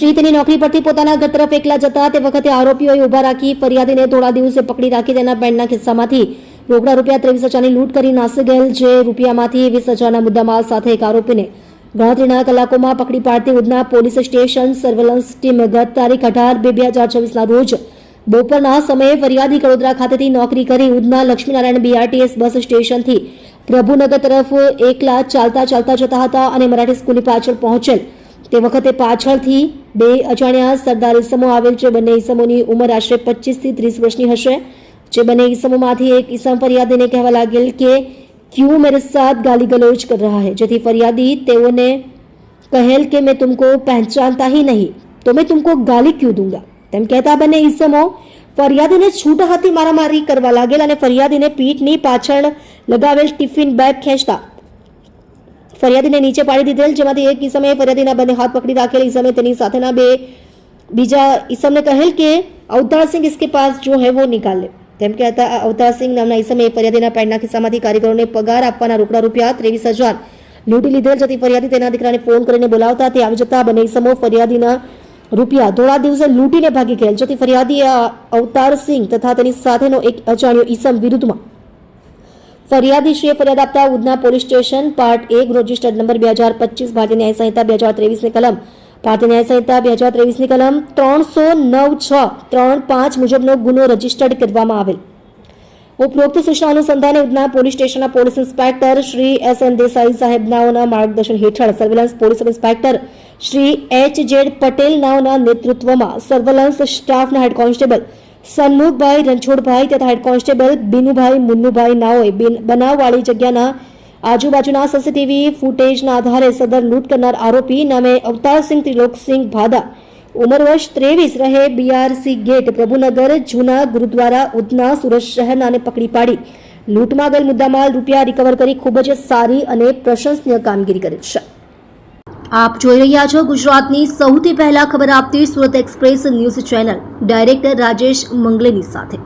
શ્રી તેની નોકરી પરથી પોતાના ઘર તરફ એકલા જતા તે વખતે આરોપીઓએ ઊભા રાખી ફરિયાદીને થોડા દિવસે પકડી રાખી તેના પેન્ટના ખિસ્સામાંથી રોકડા રૂપિયા 23,000ની લૂંટ કરી નાસી ગયેલ, જે રૂપિયામાંથી 20,000ના મુદ્દામાલ સાથે એક આરોપીને ગણતરીના કલાકોમાં પકડી પાડતી Udhna police station surveillance team ગત તારીખ 18/2/2024ના રોજ બપોરના સમયે ફરિયાદી કડોદરા ખાતેથી નોકરી કરી ઉધના લક્ષ્મીનારાયણ BRTS બસ સ્ટેશનથી પ્રભુનગર તરફ એકલા ચાલતા જતા હતા અને મરાઠી સ્કૂલની પાછળ પહોંચેલ તે વખતે પાછળથી બે અજાણ્યા સરદાર ઈસમો આવેલ છે। બંને ઈસમોની ઉંમર આશરે 25 થી 30 વર્ષની હશે। જે બંને ઈસમોમાંથી એક ઈસમ ફરિયાદીને કહેવા લાગેલ કે क्यों मेरे साथ गाली गलौज कर रहा है, જેથી ફરિયાદી તેઓને કહેલ કે मैं तुमको पहचानता ही नहीं तो मैं तुमको गाली क्यों दूंगा। તેમ કહેતા બંને ઈસમો ફરિયાદીને છૂટા હાથી મારામારી કરવા લાગેલ અને ફરિયાદીને પીઠની પાછળ લગાવેલ ટિફિન બેગ ખેંચતા ફરિયાદીને નીચે પાડી દીધેલ, જેમાંથી એક ઈસમે ફરિયાદીના બંને હાથ પકડી રાખેલ। ઈસમે તેની સાથેના બીજા ઈસમને કહેલ કે અવતાર સિંહ इसके पास जो है वो निकाल ले। તેમ કહેતા અવતાર સિંહ નામના ઈસમે ફરિયાદીના પેન્ટના ખિસ્સામાંથી કારીગરોને પગાર આપવાના રોકડા રૂપિયા 23,000 લૂંટી લીધેલ, જેથી ફરિયાદી તેના દીકરાને ફોન કરીને બોલાવતા તે આવી જતા બંને ઈસમો ફરિયાદીના રૂપિયા થોડા દિવસે લૂંટીને ભાગી ગયેલ, જેથી ફરિયાદીએ અવતાર સિંહ તથા તેની સાથેનો એક અજાણ્યો ઈસમ વિરુદ્ધમાં ફરિયાદીશ્રીએ ફરિયાદ આપતા Udhna police station part 1 registered number 2025 ભારતીય ન્યાય સંહિતા 2023ની કલમ ભારતીય ન્યાય સંહિતા 2023ની કલમ 309(6)(3)(5) મુજબનો ગુનો રજીસ્ટર્ડ કરવામાં આવેલ। ઉપરોક્ત સૂચના અનુસંધાને ઉધના પોલીસ સ્ટેશનના police inspector Shri SN Desai સાહેબ નાઓના માર્ગદર્શન હેઠળ surveillance police sub inspector Shri HZ Patel નાઓના નેતૃત્વમાં સર્વેલન્સ સ્ટાફના હેડ કોન્સ્ટેબલ સન્મુખભાઈ રણછોડભાઈ તથા હેડ કોન્સ્ટેબલ બિનુભાઈ મુન્નુભાઈ નાઓએ બનાવવાળી જગ્યાના આજુબાજુના સીસીટીવી ફૂટેજના આધારે સદર લૂંટ કરનાર આરોપી નામે અવતારસિંહ ત્રિલોકસિંહ ભાદા ઉંમર વર્ષ 23 રહે BRC ગેટ પ્રભુનગર જૂના ગુરુદ્વારા ઉધના સુરત શહેરનાને પકડી પાડી લૂંટમાં ગયેલ મુદ્દામાલ રૂપિયા રિકવર કરી ખૂબ જ સારી અને પ્રશંસનીય કામગીરી કરી છે। આપ જોઈ રહ્યા છો ગુજરાતની સૌથી પહેલા ખબર આપતી Surat express news channel director Rajesh મંગલેની સાથે।